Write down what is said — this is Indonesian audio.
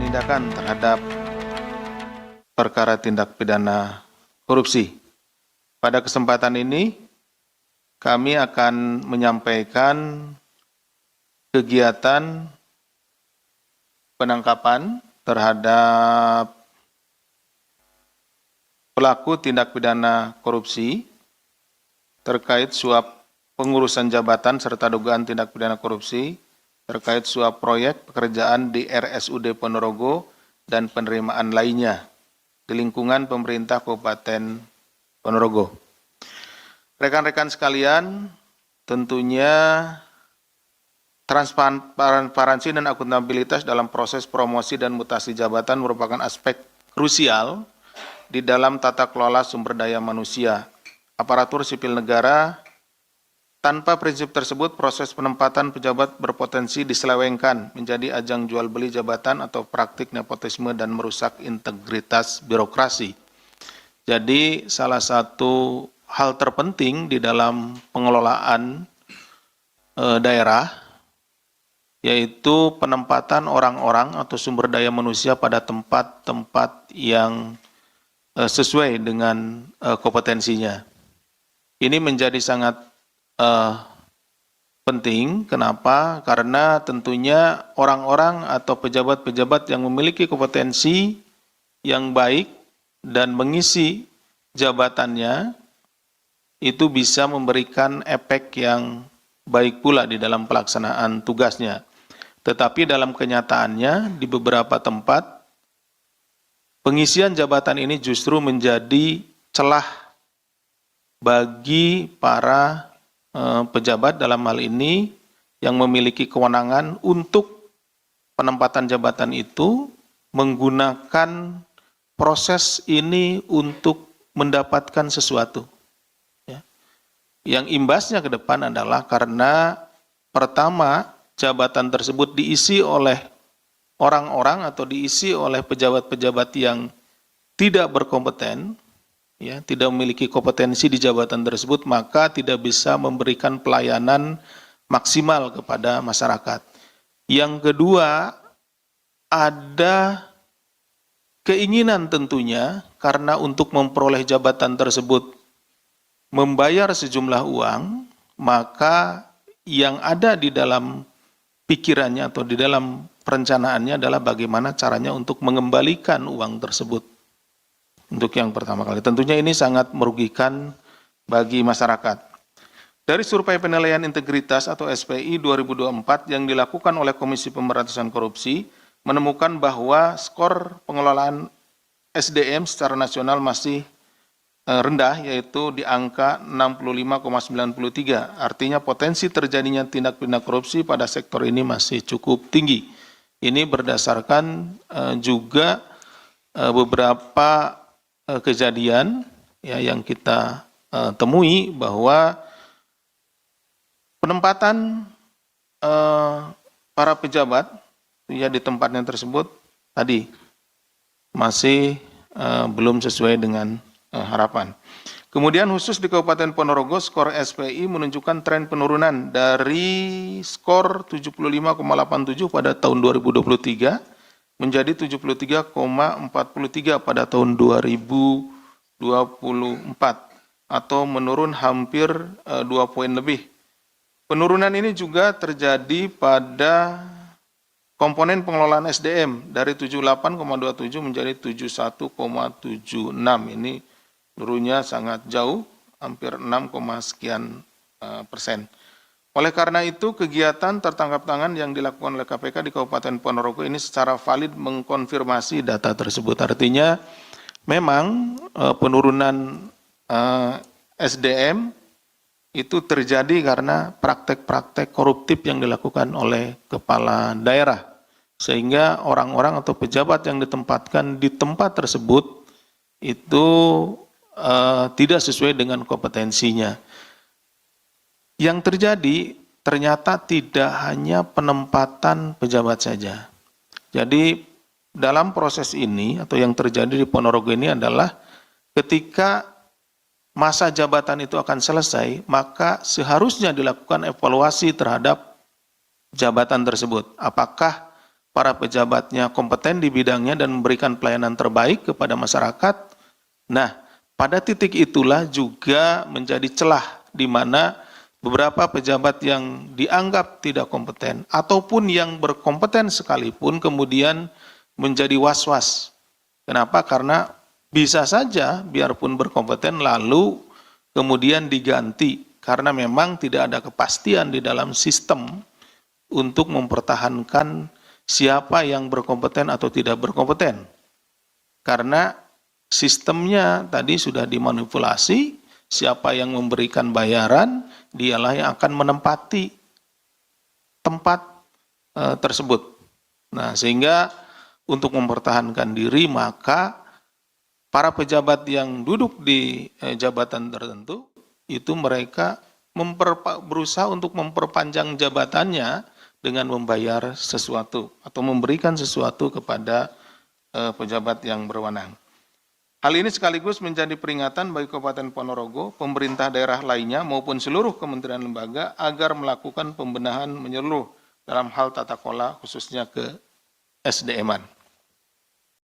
penindakan terhadap perkara tindak pidana korupsi. Pada kesempatan ini, kami akan menyampaikan kegiatan penangkapan terhadap pelaku tindak pidana korupsi terkait suap pengurusan jabatan serta dugaan tindak pidana korupsi terkait suap proyek pekerjaan di RSUD Ponorogo dan penerimaan lainnya di lingkungan pemerintah Kabupaten Ponorogo. Rekan-rekan sekalian, tentunya transparansi dan akuntabilitas dalam proses promosi dan mutasi jabatan merupakan aspek krusial di dalam tata kelola sumber daya manusia, aparatur sipil negara. Tanpa prinsip tersebut, proses penempatan pejabat berpotensi diselewengkan menjadi ajang jual beli jabatan atau praktik nepotisme dan merusak integritas birokrasi. Jadi, salah satu hal terpenting di dalam pengelolaan daerah, yaitu penempatan orang-orang atau sumber daya manusia pada tempat-tempat yang sesuai dengan kompetensinya. Ini menjadi sangat penting. Kenapa? Karena tentunya orang-orang atau pejabat-pejabat yang memiliki kompetensi yang baik dan mengisi jabatannya itu bisa memberikan efek yang baik pula di dalam pelaksanaan tugasnya. Tetapi dalam kenyataannya di beberapa tempat pengisian jabatan ini justru menjadi celah bagi para pejabat dalam hal ini yang memiliki kewenangan untuk penempatan jabatan itu menggunakan proses ini untuk mendapatkan sesuatu. Ya. Yang imbasnya ke depan adalah karena pertama jabatan tersebut diisi oleh orang-orang atau diisi oleh pejabat-pejabat yang tidak berkompeten, ya, tidak memiliki kompetensi di jabatan tersebut, maka tidak bisa memberikan pelayanan maksimal kepada masyarakat. Yang kedua, ada keinginan tentunya karena untuk memperoleh jabatan tersebut membayar sejumlah uang, maka yang ada di dalam pikirannya atau di dalam perencanaannya adalah bagaimana caranya untuk mengembalikan uang tersebut. Untuk yang pertama kali, tentunya ini sangat merugikan bagi masyarakat. Dari survei penilaian integritas atau SPI 2024 yang dilakukan oleh Komisi Pemberantasan Korupsi, menemukan bahwa skor pengelolaan SDM secara nasional masih rendah, yaitu di angka 65,93. Artinya potensi terjadinya tindak pidana korupsi pada sektor ini masih cukup tinggi. Ini berdasarkan juga beberapa kejadian ya, yang kita temui bahwa penempatan para pejabat ya di tempatnya tersebut tadi masih belum sesuai dengan harapan. Kemudian khusus di Kabupaten Ponorogo, skor SPI menunjukkan tren penurunan dari skor 75,87 pada tahun 2023 menjadi 73,43 pada tahun 2024 atau menurun hampir 2 poin lebih. Penurunan ini juga terjadi pada komponen pengelolaan SDM dari 78,27 menjadi 71,76. Ini turunnya sangat jauh, hampir 6, sekian persen. Oleh karena itu, kegiatan tertangkap tangan yang dilakukan oleh KPK di Kabupaten Ponorogo ini secara valid mengkonfirmasi data tersebut. Artinya, memang penurunan SDM itu terjadi karena praktek-praktek koruptif yang dilakukan oleh kepala daerah. Sehingga orang-orang atau pejabat yang ditempatkan di tempat tersebut itu tidak sesuai dengan kompetensinya. Yang terjadi ternyata tidak hanya penempatan pejabat saja. Jadi dalam proses ini atau yang terjadi di Ponorogo ini adalah ketika masa jabatan itu akan selesai, maka seharusnya dilakukan evaluasi terhadap jabatan tersebut. Apakah para pejabatnya kompeten di bidangnya dan memberikan pelayanan terbaik kepada masyarakat. Nah, pada titik itulah juga menjadi celah di mana beberapa pejabat yang dianggap tidak kompeten ataupun yang berkompeten sekalipun kemudian menjadi was-was. Kenapa? Karena bisa saja biarpun berkompeten lalu kemudian diganti karena memang tidak ada kepastian di dalam sistem untuk mempertahankan siapa yang berkompeten atau tidak berkompeten. Karena sistemnya tadi sudah dimanipulasi, siapa yang memberikan bayaran, dialah yang akan menempati tempat tersebut. Nah, sehingga untuk mempertahankan diri, maka para pejabat yang duduk di jabatan tertentu, itu mereka berusaha untuk memperpanjang jabatannya dengan membayar sesuatu atau memberikan sesuatu kepada pejabat yang berwenang. Hal ini sekaligus menjadi peringatan bagi Kabupaten Ponorogo, pemerintah daerah lainnya maupun seluruh kementerian lembaga agar melakukan pembenahan menyeluruh dalam hal tata kelola khususnya ke SDM-an.